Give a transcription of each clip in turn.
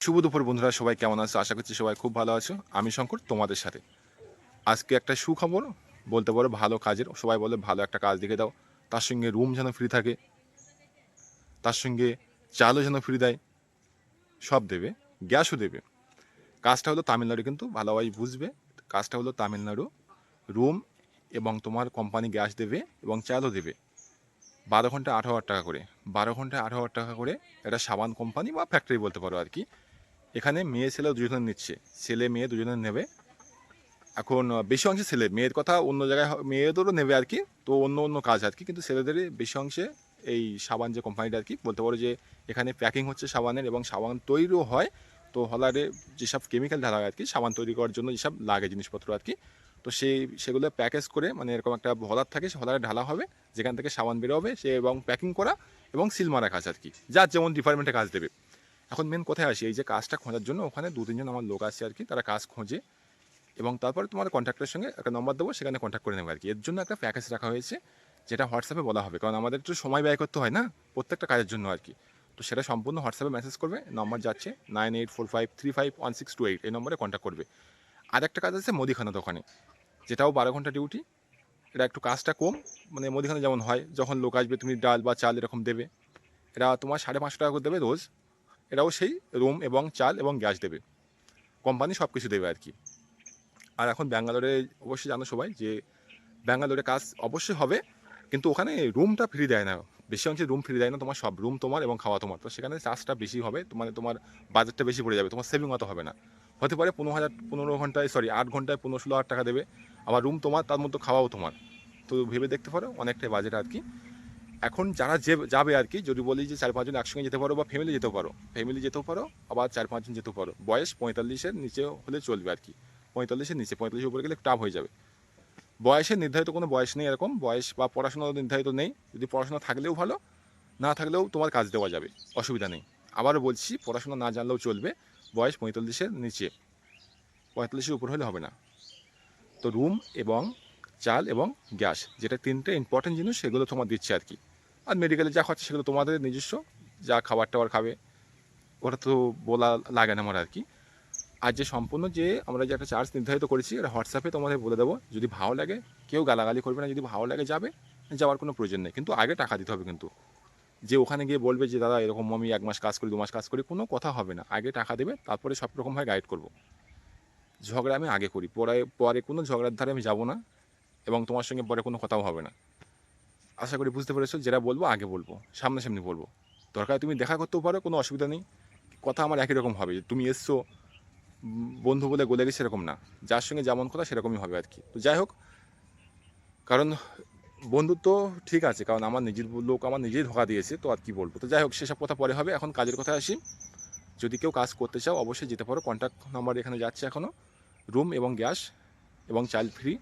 শুভ দুপুর বন্ধুরা, সবাই কেমন আছো? আশা করছি সবাই খুব ভালো আছো। আমি শঙ্কর তোমাদের সাথে। আজকে একটা সুখবর বলতে পারো, ভালো কাজের। সবাই বলে ভালো একটা কাজ দেখে দাও, তার সঙ্গে রুম যেন ফ্রি থাকে, তার সঙ্গে চালও যেন ফ্রি দেয়, সব দেবে, গ্যাসও দেবে। কাজটা হলো তামিলনাড়ু, কিন্তু ভালোভাবে বুঝবে। কাজটা হলো তামিলনাড়ু। রুম এবং তোমার কোম্পানি গ্যাস দেবে এবং চালও দেবে। 12 ঘন্টা 18,000 টাকা করে, 12 ঘন্টায় 18,000 টাকা করে। এটা সাবান কোম্পানি বা ফ্যাক্টরি বলতে পারো আর কি। এখানে মেয়ে ছেলে দুজনে নিচ্ছে, ছেলে মেয়ে দুজনে নেবে। এখন বেশি অংশে ছেলে, মেয়ের কথা অন্য জায়গায় মেয়েদেরও নেবে আর কি, তো অন্য অন্য কাজ আর কি, কিন্তু ছেলেদেরই বেশি অংশে এই সাবান যে কোম্পানিটা আর কি বলতে পারো, যে এখানে প্যাকিং হচ্ছে সাবানের এবং সাবান তৈরিও হয়। তো হলারে যেসব কেমিক্যাল ঢালা হয় আর কি সাবান তৈরি করার জন্য, যেসব লাগে জিনিসপত্র আর কি, তো সেগুলো প্যাকেজ করে, মানে এরকম একটা হলার থাকে, সে হলারে ঢালা হবে, যেখান থেকে সাবান বেরোবে সে, এবং প্যাকিং করা এবং সিল মারা কাজ আর কি, যার যেমন ডিপার্টমেন্টে কাজ দেবে। এখন মেন কোথায় আসি, এই যে কাজটা খোঁজার জন্য ওখানে 2-3 জন আমার লোক আছে আর কি, তারা কাজ খোঁজে। এবং তারপরে তোমার কন্ট্রাক্টের সঙ্গে একটা নম্বর দেবো, সেখানে কন্ট্যাক্ট করে নেবে আর কি। এর জন্য একটা প্যাকেজ রাখা হয়েছে, যেটা হোয়াটসঅ্যাপে বলা হবে, কারণ আমাদের একটু সময় ব্যয় করতে হয় না প্রত্যেকটা কাজের জন্য আর কি। তো সেটা সম্পূর্ণ হোয়াটসঅ্যাপে মেসেজ করবে, নম্বর যাচ্ছে 9845351628, এই নম্বরে কন্ট্যাক্ট করবে। আর একটা কাজ আছে মুদিখানা দোকানে, যেটাও 12 ঘন্টা ডিউটি। এটা একটু কাজটা কম, মানে মুদিখানা যেমন হয়, যখন লোক আসবে তুমি ডাল বা চাল এরকম দেবে, এরা তোমার 550 টাকা করে দেবে রোজ। এরাও সেই রুম এবং চাল এবং গ্যাস দেবে, কোম্পানি সব কিছু দেবে আর কি। আর এখন ব্যাঙ্গালোরে অবশ্যই জানো সবাই যে ব্যাঙ্গালোরে কাজ অবশ্যই হবে, কিন্তু ওখানে রুমটা ফ্রি দেয় না, বেশি অংশে রুম ফ্রি দেয় না। তোমার সব রুম তোমার এবং খাওয়া তোমার, তো সেখানে চার্জটা বেশি হবে, তোমার বাজেটটা বেশি পড়ে যাবে, তোমার সেভিং অত হবে না। হতে পারে 15 ঘন্টায় 8 ঘন্টায় 15-16 হাজার টাকা দেবে, আবার রুম তোমার, তার মধ্যে খাওয়াও তোমার। তো ভেবে দেখতে পারো, অনেকটাই বাজেট আর কি। এখন যারা যাবে আর কি, যদি বলি যে 4-5 জন একসঙ্গে যেতে পারো, বা ফ্যামিলি যেতেও পারো, ফ্যামিলি যেতেও পারো, আবার 4-5 জন যেতেও পারো। বয়স 45-এর নিচে হলে চলবে আর কি, 45-এর নিচে, 45-এর উপরে গেলে টাফ হয়ে যাবে। বয়সের নির্ধারিত কোনো বয়স নেই এরকম, বয়স বা পড়াশোনার নির্ধারিত নেই। যদি পড়াশোনা থাকলেও ভালো, না থাকলেও তোমার কাজ দেওয়া যাবে, অসুবিধা নেই। আবারও বলছি, পড়াশোনা না জানলেও চলবে, বয়স 45-এর নিচে, 45-এর উপর হলে হবে না। তো রুম এবং চাল এবং গ্যাস, যেটা 3টে ইম্পর্টেন্ট জিনিস, সেগুলো তোমার দিচ্ছে আর কি। আর মেডিকেলে যা খরচা সেগুলো তোমাদের নিজস্ব, যা খাবার টাবার খাবে ওটা তো বলা লাগে না আমার আর কি। আর যে সম্পূর্ণ যে আমরা যে একটা চার্জ নির্ধারিত করেছি, এটা হোয়াটসঅ্যাপে তোমাদের বলে দেবো। যদি ভালো লাগে, কেউ গালাগালি করবে না, যদি ভালো লাগে যাবে, যাওয়ার কোনো প্রয়োজন নেই, কিন্তু আগে টাকা দিতে হবে কিন্তু। যে ওখানে গিয়ে বলবে যে দাদা এরকম আমি 1 মাস কাজ করি, 2 মাস কাজ করি, কোনো কথা হবে না। আগে টাকা দেবে, তারপরে সব রকমভাবে গাইড করবো। ঝগড়া আমি আগে করি, পরে পরে কোনো ঝগড়ার ধারে আমি যাবো না, এবং তোমার সঙ্গে পরে কোনো কথাও হবে না। আশা করি বুঝতে পেরেছো, যেটা বলবো আগে বলবো, সামনাসামনি বলবো। দরকার তুমি দেখা করতেও পারো, কোনো অসুবিধা নেই। কথা আমার একই রকম হবে, তুমি এসছো বন্ধু বলে গলে গেছে এরকম না, যার সঙ্গে যেমন কথা সেরকমই হবে আর কি। তো যাই হোক, কারণ বন্ধুত্ব ঠিক আছে, কারণ আমার নিজের লোক আমার নিজেই ধোকা দিয়েছে, তো আর কি বলবো। তো যাই হোক, সেসব কথা পরে হবে, এখন কাজের কথা আসি। যদি কেউ কাজ করতে চাও অবশ্যই যেতে পারো, কন্ট্যাক্ট নাম্বার এখানে যাচ্ছে এখনও। রুম এবং গ্যাস এবং চাইল্ড ফ্রি।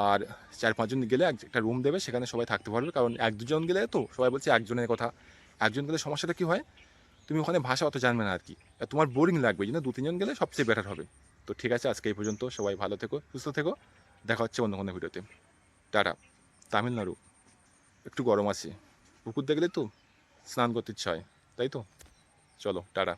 আর 4-5 জন গেলে একটা রুম দেবে, সেখানে সবাই থাকতে পারবে, কারণ 1-2 জন গেলে তো সবাই বলছে একজনের কথা। একজন গেলে সমস্যাটা কী হয়, তুমি ওখানে ভাষা অত জানবে না আর কি, আর তোমার বোরিং লাগবে, এই জন্য 2-3 জন গেলে সবচেয়ে বেটার হবে। তো ঠিক আছে, আজকে এই পর্যন্ত, সবাই ভালো থেকো, সুস্থ থেকো, দেখা হচ্ছে অন্য কোনো ভিডিওতে। টাটা। তামিলনাড়ু একটু গরম আছে, পুকুর দেখলে তো স্নান করতে ইচ্ছা হয়, তাই তো। চলো টাটা।